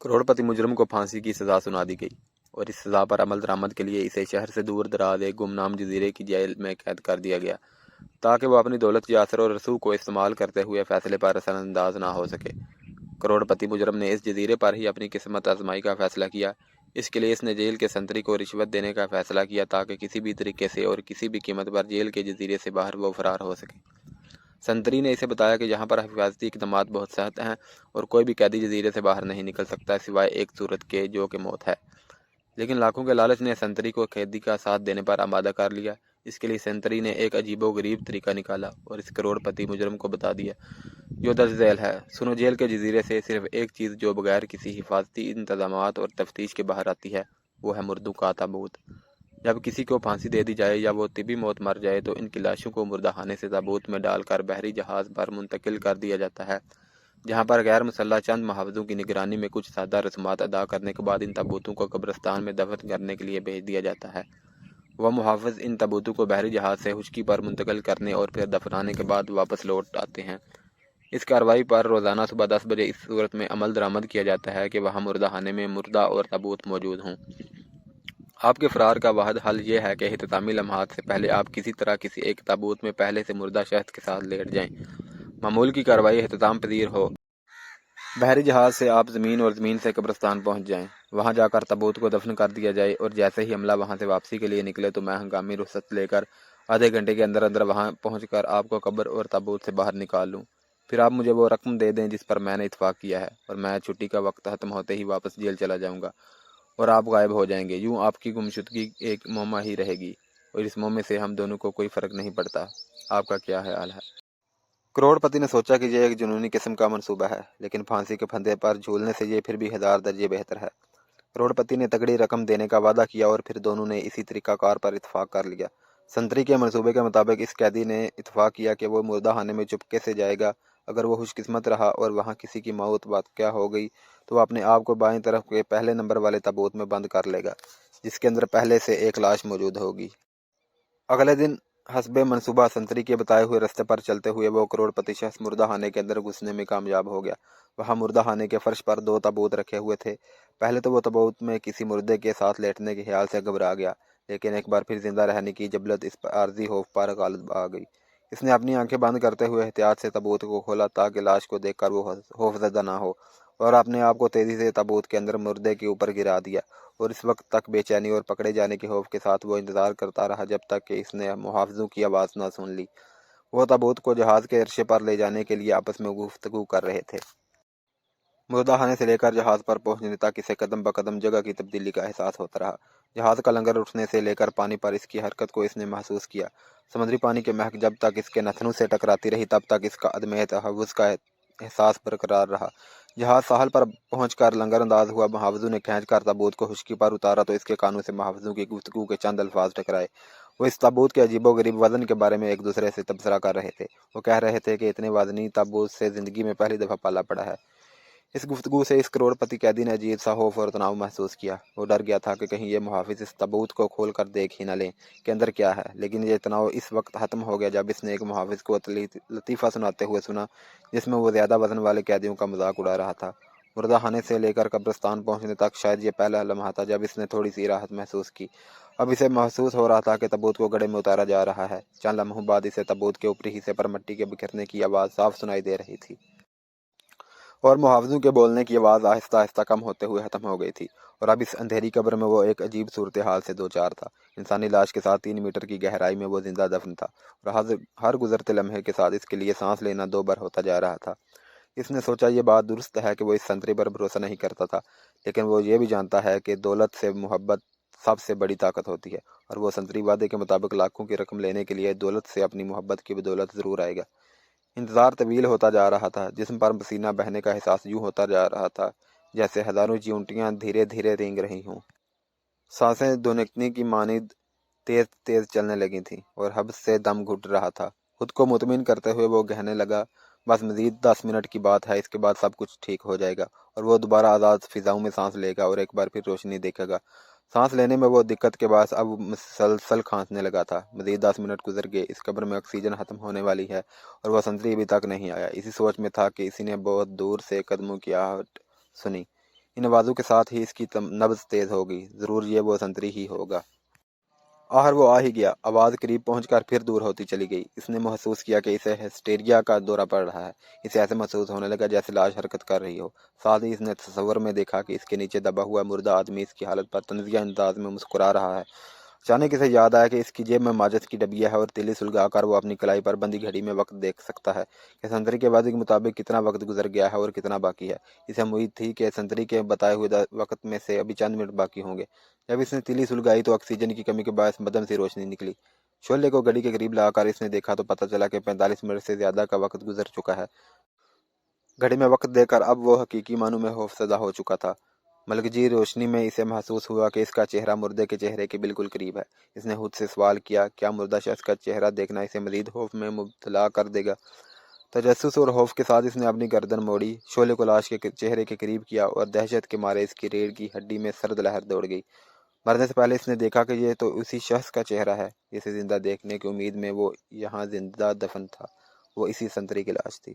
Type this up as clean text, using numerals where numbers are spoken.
کروڑپتی مجرم کو پھانسی کی سزا سنا دی گئی اور اس سزا پر عمل درآمد کے لیے اسے شہر سے دور دراز ایک گمنام جزیرے کی جیل میں قید کر دیا گیا تاکہ وہ اپنی دولت کے اثر و رسوخ کو استعمال کرتے ہوئے فیصلے پر اثر انداز نہ ہو سکے۔ کروڑپتی مجرم نے اس جزیرے پر ہی اپنی قسمت آزمائی کا فیصلہ کیا۔ اس کے لیے اس نے جیل کے سنتری کو رشوت دینے کا فیصلہ کیا تاکہ کسی بھی طریقے سے اور کسی بھی قیمت پر جیل کے جزیرے سے باہر وہ فرار ہو سکے۔ سنتری نے اسے بتایا کہ یہاں پر حفاظتی اقدامات بہت سخت ہیں اور کوئی بھی قیدی جزیرے سے باہر نہیں نکل سکتا سوائے ایک صورت کے جو کہ موت ہے۔ لیکن لاکھوں کے لالچ نے سنتری کو قیدی کا ساتھ دینے پر آمادہ کر لیا۔ اس کے لیے سنتری نے ایک عجیب و غریب طریقہ نکالا اور اس کروڑپتی مجرم کو بتا دیا جو درج ذیل ہے۔ سنو، جیل کے جزیرے سے صرف ایک چیز جو بغیر کسی حفاظتی انتظامات اور تفتیش کے باہر آتی ہے وہ ہے مردوں کا تابوت۔ جب کسی کو پھانسی دے دی جائے یا وہ طبی موت مر جائے تو ان کی لاشوں کو مردہ خانے سے تابوت میں ڈال کر بحری جہاز پر منتقل کر دیا جاتا ہے، جہاں پر غیر مسلح چند محافظوں کی نگرانی میں کچھ سادہ رسومات ادا کرنے کے بعد ان تابوتوں کو قبرستان میں دفن کرنے کے لیے بھیج دیا جاتا ہے۔ وہ محافظ ان تابوتوں کو بحری جہاز سے خشکی پر منتقل کرنے اور پھر دفنانے کے بعد واپس لوٹ آتے ہیں۔ اس کارروائی پر روزانہ صبح 10 بجے اس صورت میں عمل درآمد کیا جاتا ہے کہ وہاں مردہ خانے میں مردہ اور تابوت موجود ہوں۔ آپ کے فرار کا واحد حل یہ ہے کہ اختتامی لمحات سے پہلے آپ کسی طرح کسی ایک تابوت میں پہلے سے مردہ شخص کے ساتھ لیٹ جائیں۔ معمول کی کارروائی اختتام پذیر ہو۔ بحری جہاز سے آپ زمین اور زمین سے قبرستان پہنچ جائیں۔ وہاں جا کر تابوت کو دفن کر دیا جائے اور جیسے ہی عملہ وہاں سے واپسی کے لیے نکلے تو میں ہنگامی رخصت لے کر آدھے گھنٹے کے اندر اندر وہاں پہنچ کر آپ کو قبر اور تابوت سے باہر نکال لوں۔ پھر آپ مجھے وہ رقم دے دیں جس پر میں نے اتفاق کیا ہے اور میں چھٹی کا وقت ختم ہوتے ہی واپس جیل چلا جاؤں گا اور آپ غائب ہو جائیں گے۔ یوں آپ کی گمشدگی ایک معمہ ہی رہے گی اور اس معمے سے ہم دونوں کو کوئی فرق نہیں پڑتا۔ آپ کا کیا خیال ہے؟ کروڑپتی نے سوچا کہ یہ ایک جنونی قسم کا منصوبہ ہے، لیکن پھانسی کے پھندے پر جھولنے سے یہ پھر بھی 1000 درجے بہتر ہے۔ کروڑپتی نے تگڑی رقم دینے کا وعدہ کیا اور پھر دونوں نے اسی طریقہ کار پر اتفاق کر لیا۔ سنتری کے منصوبے کے مطابق اس قیدی نے اتفاق کیا کہ وہ مردہ خانے میں چپکے سے جائے گا۔ اگر وہ خوش قسمت رہا اور وہاں کسی کی موت واقع ہو گئی تو وہ اپنے آپ کو بائیں طرف کے پہلے نمبر والے تابوت میں بند کر لے گا جس کے اندر پہلے سے ایک لاش موجود ہوگی۔ اگلے دن حسب منصوبہ سنتری کے بتائے ہوئے راستے پر چلتے ہوئے وہ کروڑپتی شخص مردہ خانے کے اندر گھسنے میں کامیاب ہو گیا۔ وہاں مردہ خانے کے فرش پر 2 تابوت رکھے ہوئے تھے۔ پہلے تو وہ تابوت میں کسی مردے کے ساتھ لیٹنے کے خیال سے گھبرا گیا، لیکن ایک بار پھر زندہ رہنے کی جبلت اس پر عارضی خوف پر غالب آ گئی۔ اس نے اپنی آنکھیں بند کرتے ہوئے احتیاط سے تابوت کو کھولا تاکہ لاش کو دیکھ کر وہ خوفزدہ نہ ہو، اور اپنے آپ کو تیزی سے تابوت کے اندر مردے کے اوپر گرا دیا، اور اس وقت تک بے چینی اور پکڑے جانے کے خوف کے ساتھ وہ انتظار کرتا رہا جب تک کہ اس نے محافظوں کی آواز نہ سن لی۔ وہ تابوت کو جہاز کے عرصے پر لے جانے کے لیے آپس میں گفتگو کر رہے تھے۔ مردہ خانے سے لے کر جہاز پر پہنچنے تک اسے قدم بقدم جگہ کی تبدیلی کا احساس ہوتا رہا۔ جہاز کا لنگر اٹھنے سے لے کر پانی پر اس کی حرکت کو اس نے محسوس کیا۔ سمندری پانی کے مہک جب تک اس کے نتنوں سے ٹکراتی رہی تب تک اس کا عدم تحفظ کا احساس برقرار رہا۔ جہاز ساحل پر پہنچ کر لنگر انداز ہوا۔ محافظوں نے کھینچ کر تابوت کو خشکی پر اتارا تو اس کے کانوں سے محافظوں کی گفتگو کے چند الفاظ ٹکرائے۔ وہ اس تابوت کے عجیب و غریب وزن کے بارے میں ایک دوسرے سے تبصرہ کر رہے تھے۔ وہ کہہ رہے تھے کہ اتنے وزنی تابوت سے زندگی میں پہلی دفعہ پالا پڑا ہے۔ اس گفتگو سے اس کروڑپتی قیدی نے عجیب سا خوف اور تناؤ محسوس کیا۔ وہ ڈر گیا تھا کہ کہیں یہ محافظ اس تابوت کو کھول کر دیکھ ہی نہ لیں کہ اندر کیا ہے، لیکن یہ تناؤ اس وقت ختم ہو گیا جب اس نے ایک محافظ کو لطیفہ سناتے ہوئے سنا جس میں وہ زیادہ وزن والے قیدیوں کا مذاق اڑا رہا تھا۔ مردہ خانے سے لے کر قبرستان پہنچنے تک شاید یہ پہلا لمحہ تھا جب اس نے تھوڑی سی راحت محسوس کی۔ اب اسے محسوس ہو رہا تھا کہ تابوت کو گڑھے میں اتارا جا رہا ہے۔ چند لمحوں بعد اسے تابوت کے اوپری حصے پر مٹی کے بکھرنے کی آواز صاف سنائی دے رہی تھی، اور محافظوں کے بولنے کی آواز آہستہ آہستہ کم ہوتے ہوئے ختم ہو گئی تھی، اور اب اس اندھیری قبر میں وہ ایک عجیب صورتحال سے دوچار تھا۔ انسانی لاش کے ساتھ 3 میٹر کی گہرائی میں وہ زندہ دفن تھا، اور ہر گزرتے لمحے کے ساتھ اس کے لیے سانس لینا 2 بار ہوتا جا رہا تھا۔ اس نے سوچا یہ بات درست ہے کہ وہ اس سنتری پر بھروسہ نہیں کرتا تھا، لیکن وہ یہ بھی جانتا ہے کہ دولت سے محبت سب سے بڑی طاقت ہوتی ہے، اور وہ سنتری وعدے کے مطابق لاکھوں کی رقم لینے کے لیے دولت سے اپنی محبت کی بدولت ضرور آئے گا۔ انتظار طویل ہوتا جا رہا تھا۔ جسم پر پسینہ بہنے کا احساس یوں ہوتا جا رہا تھا جیسے ہزاروں چیونٹیاں دھیرے دھیرے رینگ رہی ہوں۔ سانسیں دھنکنے کی مانند تیز تیز چلنے لگی تھیں اور حبس سے دم گھٹ رہا تھا۔ خود کو مطمئن کرتے ہوئے وہ کہنے لگا، بس مزید 10 منٹ کی بات ہے، اس کے بعد سب کچھ ٹھیک ہو جائے گا اور وہ دوبارہ آزاد فضاؤں میں سانس لے گا اور ایک بار پھر روشنی دیکھے گا۔ سانس لینے میں وہ دقت کے باعث اب مسلسل کھانسنے لگا تھا۔ مزید 10 منٹ گزر گئے۔ اس قبر میں آکسیجن ختم ہونے والی ہے اور وہ سنتری ابھی تک نہیں آیا۔ اسی سوچ میں تھا کہ اسی نے بہت دور سے قدموں کی آہٹ سنی۔ ان آوازوں کے ساتھ ہی اس کی نبض تیز ہو گئی۔ ضرور یہ وہ سنتری ہی ہوگا۔ آخر وہ آ ہی گیا۔ آواز قریب پہنچ کر پھر دور ہوتی چلی گئی۔ اس نے محسوس کیا کہ اسے ہسٹیریا کا دورہ پڑ رہا ہے۔ اسے ایسے محسوس ہونے لگا جیسے لاش حرکت کر رہی ہو۔ ساتھ ہی اس نے تصور میں دیکھا کہ اس کے نیچے دبا ہوا مردہ آدمی اس کی حالت پر طنزیہ انداز میں مسکرا رہا ہے۔ اچانک اسے یاد آیا کہ اس کی جیب میں ماچس کی ڈبیا ہے اور تیلی سلگا کر وہ اپنی کلائی پر بندی گھڑی میں وقت دیکھ سکتا ہے کہ سنتری کے وعدے کے مطابق کتنا وقت گزر گیا ہے اور کتنا باقی ہے۔ اسے امید تھی کہ سنتری کے بتائے ہوئے وقت میں سے ابھی چند منٹ باقی ہوں گے۔ جب اس نے تیلی سلگائی تو آکسیجن کی کمی کے باعث مدھم سی روشنی نکلی۔ شعلے کو گھڑی کے قریب لا کر اس نے دیکھا تو پتہ چلا کہ 45 منٹ سے زیادہ کا وقت گزر چکا ہے۔ گھڑی میں وقت دیکھ کر اب وہ حقیقی معنوں میں خوف زدہ ہو چکا تھا۔ ملگجی روشنی میں اسے محسوس ہوا کہ اس کا چہرہ مردے کے چہرے کے بالکل قریب ہے۔ اس نے خود سے سوال کیا، کیا مردہ شخص کا چہرہ دیکھنا اسے مزید خوف میں مبتلا کر دے گا؟ تجسس اور خوف کے ساتھ اس نے اپنی گردن موڑی، شعلے کو لاش کے چہرے کے قریب کیا اور دہشت کے مارے اس کی ریڑھ کی ہڈی میں سرد لہر دوڑ گئی۔ مرنے سے پہلے اس نے دیکھا کہ یہ تو اسی شخص کا چہرہ ہے جسے زندہ دیکھنے کی امید میں وہ یہاں زندہ دفن تھا۔ وہ اسی سنتری کی لاش تھی۔